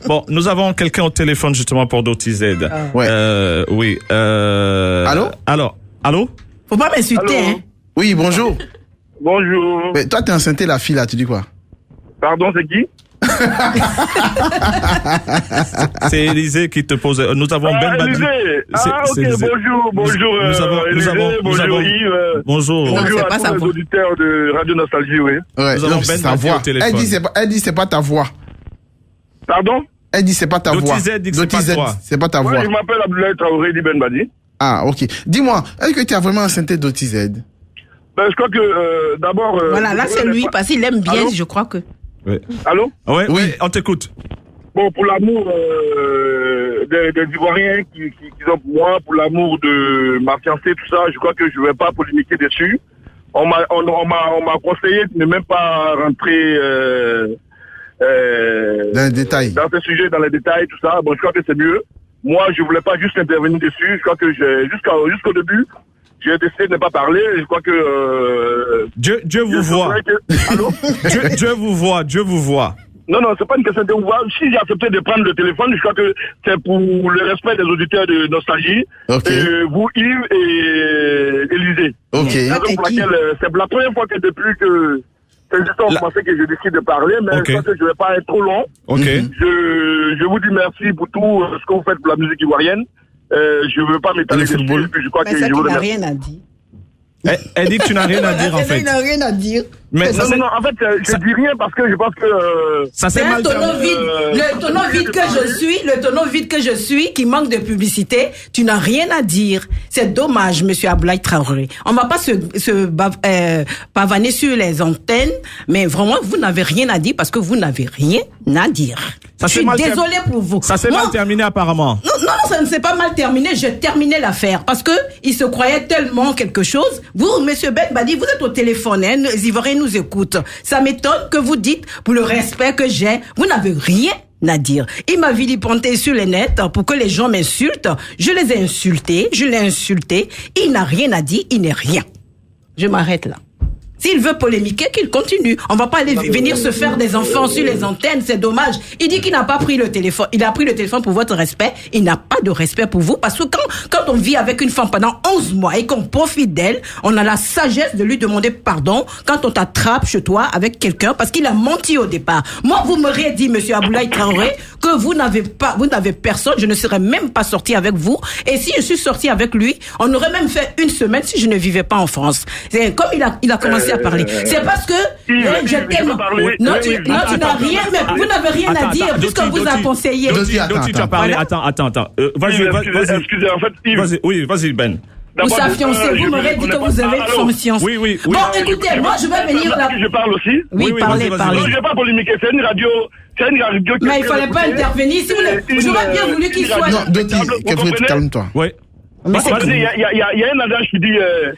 Bon, nous avons quelqu'un au téléphone justement pour DotiZ. Ouais. Oui. Allô? Allô? Faut pas m'insulter, hein. Oui, bonjour. Bonjour. Mais toi, t'es enceinté la fille là, tu dis quoi? Pardon, c'est qui? C'est Élisée qui te pose. Nous avons Ben Badi. Élisée. Ok, Élisée. bonjour. Nous avons Yves. Bonjour. Non, Bonjour c'est à pas sa tous les voix. auditeurs de Radio Nostalgie, oui. Ouais, Nous avons non, Ben c'est sa Badi voix. au téléphone. Elle dit c'est pas ta voix. Pardon? Elle dit c'est pas ta voix. DotiZ dit que c'est pas DotiZ, toi. c'est pas ta Ouais, voix. je m'appelle Abdoulaye Traoré dit Ben Badi. Ah, ok. Dis-moi, est-ce que tu as vraiment enceinté DotiZ? Ben, je crois que d'abord. Voilà, là c'est lui, parce qu'il aime bien, Allô? je crois que. Allô? Oui, Oui. on t'écoute. Bon, pour l'amour des Ivoiriens qui ont pour moi, pour l'amour de ma fiancée, tout ça, je crois que je ne vais pas polémiquer dessus. On m'a conseillé de ne même pas rentrer Dans les détails. dans ce sujet, dans les détails, tout ça. Bon, je crois que c'est mieux. Moi, je voulais pas juste intervenir dessus. Je crois que jusqu'au début, j'ai décidé de ne pas parler. Je crois que Dieu vous voit. Allô? Dieu vous voit. Non, c'est pas une question de voir. Si j'ai accepté de prendre le téléphone, je crois que c'est pour le respect des auditeurs de Nostalgie. Ok. Vous, Yves et Élisée. Ok. Raison pour laquelle, c'est la première fois que depuis que ces histoires ont commencé que je décide de parler, mais Ok. je crois que je vais pas être trop long. Ok. Je vous dis merci pour tout ce que vous faites pour la musique ivoirienne. Je veux pas m'étaler Et le dessus, football. puis je crois Mais que ça je qu'il vous n'a remercie. rien à dire. Elle dit que tu n'as rien à dire en fait. Il n'a rien à dire. Mais Non, en fait, je dis rien parce que je pense que... ça C'est s'est un mal tonneau terminé. vide. Le tonneau vide que je suis, qui manque de publicité, tu n'as rien à dire. C'est dommage, monsieur Abdoulaye Traoré. On va pas se pavaner sur les antennes, mais vraiment, vous n'avez rien à dire parce que vous n'avez rien à dire. Ça Je s'est suis mal désolée pour vous. Ça s'est Moi, mal terminé apparemment. non, ça ne s'est pas mal terminé. Je terminais l'affaire parce que il se croyait tellement quelque chose. Vous, monsieur Ben Badi, vous êtes au téléphone, hein, les Ivoiriens nous écoutent. Ça m'étonne que vous dites, pour le respect que j'ai, vous n'avez rien à dire. Il m'a vilipendé sur les nets pour que les gens m'insultent. Je les ai insultés, je l'ai insulté. Il n'a rien à dire, il n'est rien. Je m'arrête là. S'il veut polémiquer, qu'il continue. On va pas aller venir se faire des enfants sur les antennes, c'est dommage. Il dit qu'il n'a pas pris le téléphone. Il a pris le téléphone pour votre respect. Il n'a pas de respect pour vous parce que quand on vit avec une femme pendant 11 mois et qu'on profite d'elle, on a la sagesse de lui demander pardon quand on t'attrape chez toi avec quelqu'un parce qu'il a menti au départ. Moi, vous m'auriez dit, monsieur Abdoulaye Traoré, que vous n'avez personne, je ne serais même pas sorti avec vous. Et si je suis sorti avec lui, on aurait même fait une semaine si je ne vivais pas en France. C'est comme il a commencé à parler. C'est parce que je t'aime. Non, tu n'as rien, mais vous n'avez rien à dire puisque vous a conseillé. Doty, tu as parlé. Attends. Vas-y. Excusez, en fait, Yves. Vas-y, Ben. Vous sa fiancée, vous m'aurez dit que vous avez une fiancée. Oui. Bon, écoutez, moi je vais venir là. Je parle aussi. Oui, parlez. Non, je vais pas polémiquer, c'est une radio qui... Mais il fallait pas intervenir. Si vous j'aurais bien voulu qu'il soit. Non, Doty, calme-toi. Oui. Mais c'est Il y a un adage qui dit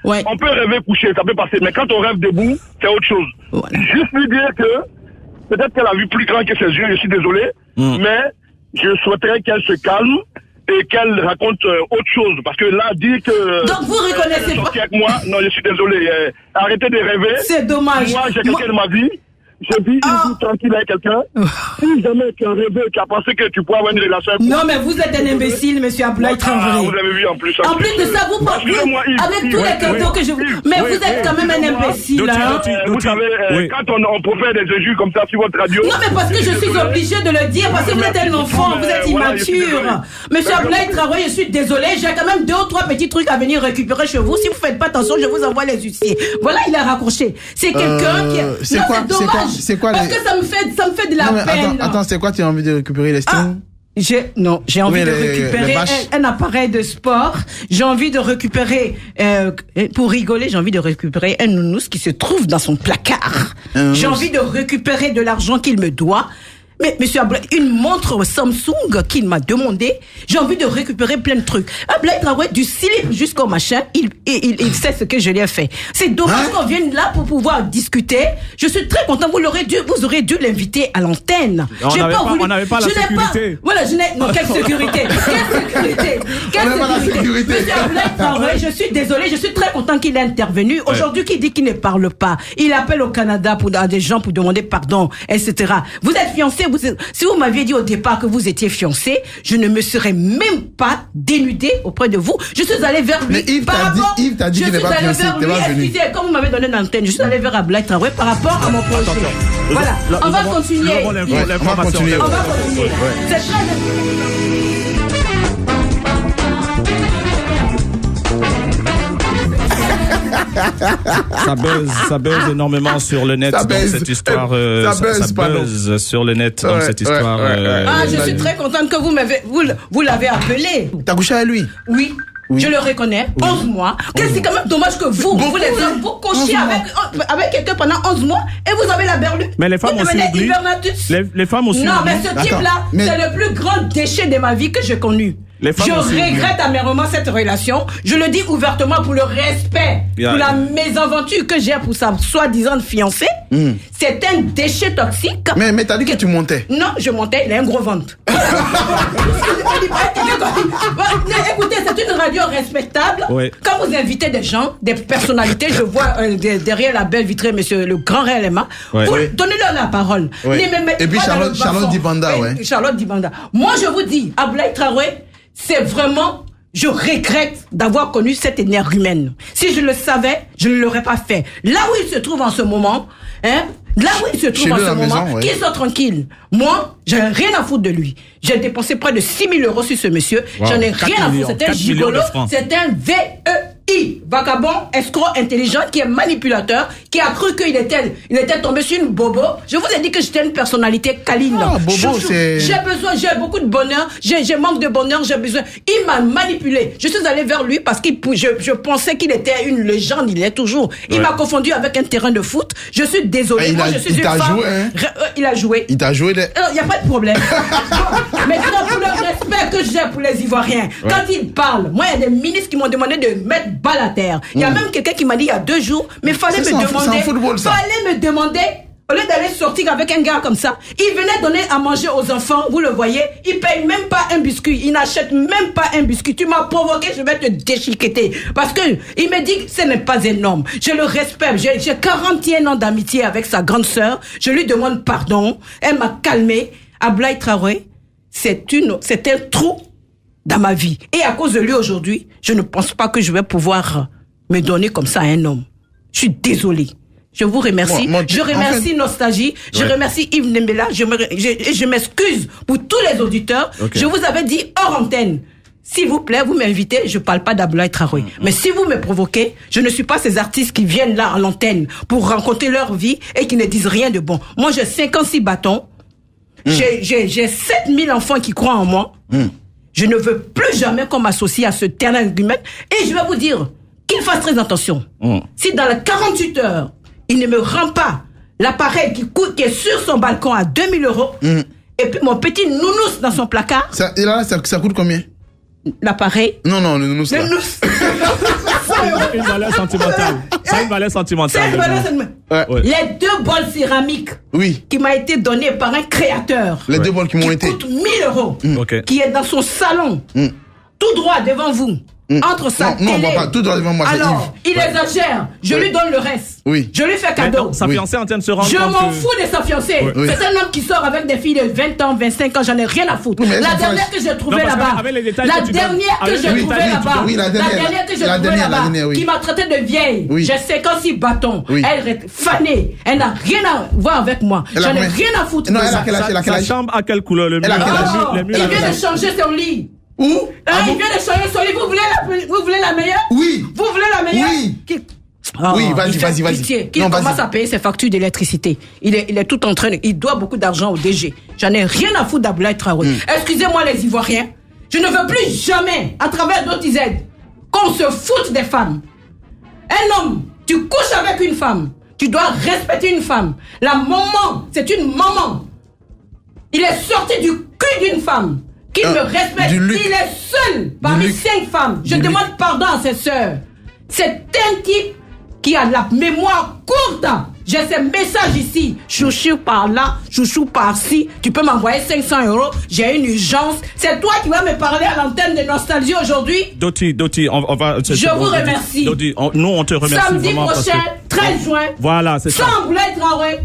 Ouais. on peut rêver couché, ça peut passer, mais quand on rêve debout, c'est autre chose. Voilà. Juste lui dire que peut-être qu'elle a vu plus grand que ses yeux, je suis désolé, mais je souhaiterais qu'elle se calme et qu'elle raconte autre chose. Parce que là, dire que... Donc vous reconnaissez pas. Avec moi, non, je suis désolé. Arrêtez de rêver. C'est dommage. Moi, j'ai quelqu'un de ma vie. Je vis une vie tranquille avec quelqu'un. Si jamais tu as rêvé, tu as pensé que tu pourrais avoir une relation avec moi. Non, mais vous êtes un imbécile, monsieur Abdoulaye Traoré. Vous avez vu en plus. En plus de ça, vous pensez, avec tous les cadeaux que je vous... Mais vous êtes quand même un imbécile, hein. Vous savez, quand on profère des injures comme ça sur votre radio... Non, mais parce que je suis obligée de le dire, parce que vous êtes un enfant, vous êtes immature. Monsieur Abdoulaye Traoré, je suis désolé, j'ai quand même 2 ou 3 petits trucs à venir récupérer chez vous. Si vous faites pas attention, je vous envoie les huissiers. Voilà, il a raccroché. C'est quelqu'un qui... C'est Non, quoi, c'est dommage. c'est quoi Parce les- que ça me fait de la Non, mais peine. attends, c'est quoi tu as envie de récupérer les strings? J'ai envie de récupérer un appareil de sport. J'ai envie de récupérer, pour rigoler, j'ai envie de récupérer un nounours qui se trouve dans son placard. J'ai envie de récupérer de l'argent qu'il me doit. Mais monsieur Abdoulaye, une montre Samsung qu'il m'a demandé, j'ai envie de récupérer plein de trucs. Abdoulaye Traoré, du slip jusqu'au machin, il sait ce que je lui ai fait. C'est dommage qu'on vienne là pour pouvoir discuter. Je suis très content. Vous aurez dû l'inviter à l'antenne. On n'avait pas la sécurité. Non, quelle sécurité? Quelle sécurité? Monsieur Abdoulaye Traoré, je suis désolé, je suis très content qu'il ait intervenu. Aujourd'hui, qui dit qu'il ne parle pas. Il appelle au Canada à des gens pour demander pardon, etc. Vous êtes fiancés, si vous m'aviez dit au départ que vous étiez fiancé, je ne me serais même pas dénudée auprès de vous. Je suis allée vers lui. Mais Yves t'a dit qu'il n'est pas fiancé, t'es pas venu. Excusez, comme vous m'avez donné l'antenne, je suis allée vers Ablaye Traoré par rapport à mon projet. Voilà, on va continuer. On va continuer. C'est très Ça buzz énormément sur le net dans cette histoire. Ça buzz sur le net dans cette histoire. je suis très contente que vous l'avez appelé. T'as couché avec lui? Oui. Je le reconnais, 11 mois. C'est quand même dommage que vous les hommes, vous couchiez avec quelqu'un pendant 11 mois et vous avez la berlue. Mais les femmes aussi oublient. Les femmes aussi. Non, mais ce type-là, c'est le plus grand déchet de ma vie que j'ai connu. Je regrette amèrement cette relation. Je le dis ouvertement pour le respect, pour la mésaventure que j'ai pour sa soi-disant fiancée. C'est un déchet toxique. Mais t'as dit que tu montais. Non, je montais, il a un gros ventre. Écoutez, c'est une radio respectable. Oui. Quand vous invitez des gens, des personnalités, je vois derrière la belle vitrée, monsieur le grand réel Emma, vous donnez-leur la parole. Oui. Et puis Charlotte Dibanda, Charlotte Dibanda. Moi, je vous dis, Ablaye Traoré, c'est vraiment, je regrette d'avoir connu cette énergumène. Si je le savais, je ne l'aurais pas fait. Là où il se trouve en ce moment, qu'il soit tranquille. Moi, j'ai rien à foutre de lui. J'ai dépensé près de 6 000 euros sur ce monsieur. Wow. J'en ai rien à foutre. C'est un gigolo. C'est un VEI. Vagabond, escroc intelligent, qui est manipulateur, qui a cru qu'il était tombé sur une bobo. Je vous ai dit que j'étais une personnalité câline. J'ai beaucoup de bonheur. J'ai manque de bonheur. J'ai besoin. Il m'a manipulé. Je suis allé vers lui parce que je pensais qu'il était une légende. Il est toujours. Il m'a confondu avec un terrain de foot. Je suis désolé. Il t'a joué, hein? Il a joué. Il t'a joué. Il n'y a pas de problème. Maintenant, pour le respect que j'ai pour les Ivoiriens, quand ils parlent, moi, il y a des ministres qui m'ont demandé de mettre balle à terre. Il y a même quelqu'un qui m'a dit il y a 2 jours, mais fallait me demander, au lieu d'aller sortir avec un gars comme ça, il venait donner à manger aux enfants, vous le voyez, il paye même pas un biscuit, il n'achète même pas un biscuit. Tu m'as provoqué, je vais te déchiqueter. Parce que il me dit que ce n'est pas un homme. Je le respecte, j'ai 41 ans d'amitié avec sa grande sœur, je lui demande pardon, elle m'a calmé. Ablaye Traoré, c'est un trou dans ma vie. Et à cause de lui aujourd'hui, je ne pense pas que je vais pouvoir me donner comme ça à un homme. Je suis désolée. Je vous remercie. Je remercie Nostalgie. Je remercie Yves Nembela. Je m'excuse pour tous les auditeurs. Okay. Je vous avais dit hors antenne. S'il vous plaît, vous m'invitez, je parle pas d'Ablaye Traoré. Mais si vous me provoquez, je ne suis pas ces artistes qui viennent là à l'antenne pour raconter leur vie et qui ne disent rien de bon. Moi, j'ai 56 bâtons. J'ai 7000 enfants qui croient en moi. Je ne veux plus jamais qu'on m'associe à ce terrain d'humain. Et je vais vous dire qu'il fasse très attention. Si dans les 48 heures, il ne me rend pas l'appareil qui est sur son balcon à 2000 euros, et puis mon petit nounous dans son placard. Ça coûte combien? L'appareil? Non, le nounous. Le nounous. Une valeur sentimentale. C'est une valeur sentimentale. Les 2 bols céramiques qui m'a été donné par un créateur. Les 2 bols qui m'ont été. Qui coûtent 1000 euros. Qui est dans son salon. Tout droit devant vous. Entre sa télé. Non, pas tout droit devant moi. Alors, il exagère. Je lui donne le reste. Je lui fais cadeau. Sa fiancée en train de se rendre compte. Je m'en fous de sa fiancée. C'est un homme qui sort avec des filles de 20 ans, 25 ans. J'en ai rien à foutre. La dernière que j'ai trouvée là-bas. Qui m'a traité de vieille. J'ai 56 bâtons. Elle est fanée. Elle n'a rien à voir avec moi. J'en ai rien à foutre. Sa chambre a quelle couleur? Le mur. Il vient de changer son lit. Où? Il vient de changer son lit. Vous voulez la meilleure? Oui. Vous voulez la meilleure? Oui. Oui, vas-y. Qu'il commence à payer ses factures d'électricité. Il est tout en train il doit beaucoup d'argent au DG. J'en ai rien à foutre d'Ablaye Traoré. Excusez-moi les Ivoiriens. Je ne veux plus jamais, à travers d'autres aides, qu'on se foute des femmes. Un homme, tu couches avec une femme. Tu dois respecter une femme. La maman, c'est une maman. Il est sorti du cul d'une femme. Qu'il me respecte. Il est seul parmi 5 femmes. Je demande pardon à ses sœurs. C'est un type qui a la mémoire courte. J'ai ces messages ici. Chouchou par là, chouchou par-ci. Tu peux m'envoyer 500 euros. J'ai une urgence. C'est toi qui vas me parler à l'antenne de Nostalgie aujourd'hui. Doti, on va... Je vous remercie. Doti, nous, on te remercie. Samedi prochain, 13 juin. Voilà, c'est ça. Sans Ablaye Traoré,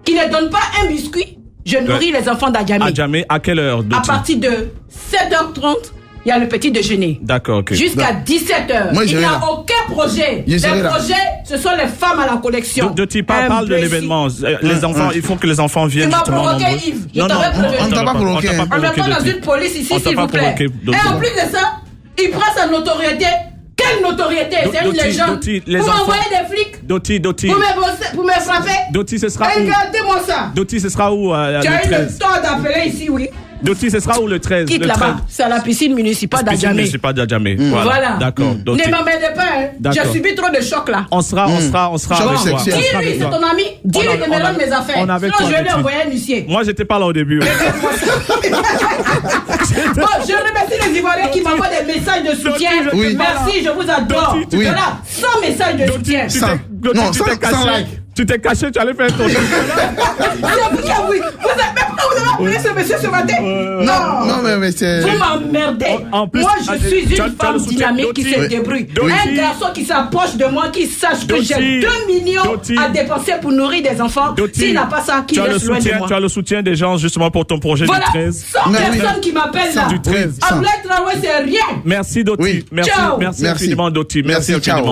qui ne donne pas un biscuit. Je nourris les enfants d'Adjamé. Adjamé, à quelle heure? À partir de 7h30, il y a le petit déjeuner. D'accord, ok. Jusqu'à 17h. Il n'y a aucun projet. Les projets, ce sont les femmes à la collection. Doty, parle de l'événement. Les enfants, il faut que les enfants viennent justement nombreux. Yves. Non, on t'a pas provoqué. On n'est pas dans une police ici, s'il vous plaît. Et en plus de ça, il prend sa notoriété. Quelle notoriété? C'est une légende. Vous m'envoyez des flics. Doty. Vous me frappez. Doty, ce sera où? Regardez-moi ça. Doty, ce sera où? Tu as eu le temps d'appeler ici, oui. Doty, ce sera où le 13? Quitte là-bas. C'est à la piscine municipale d'Adjamé. Voilà. D'accord. Ne m'emmerdez pas, hein. J'ai subi trop de chocs là. On sera. Dis-lui, c'est ton ami. Dis-lui de me rendre mes affaires. Sinon, je vais lui envoyer un huissier. Moi, j'étais pas là au début. Bon, je remercie les Ivoiriens qui m'envoient des messages de soutien. Merci, je vous adore. Voilà, 100 messages de soutien. Non, 100 like. Tu t'es caché, tu allais faire ton truc. Oui. Vous avez appelé ce monsieur ce matin? Non, mais c'est... Vous m'emmerdez. Moi, je suis une femme dynamique qui se débrouille. Un garçon qui s'approche de moi, qui sache que j'ai 2 millions à dépenser pour nourrir des enfants. S'il n'a pas ça, qui reste loin de moi. Tu as le soutien des gens justement pour ton projet du 13. 100 personnes qui m'appellent là. Ablaye Traoré, c'est rien. Merci, Doty. Merci infiniment, Doty. Merci infiniment.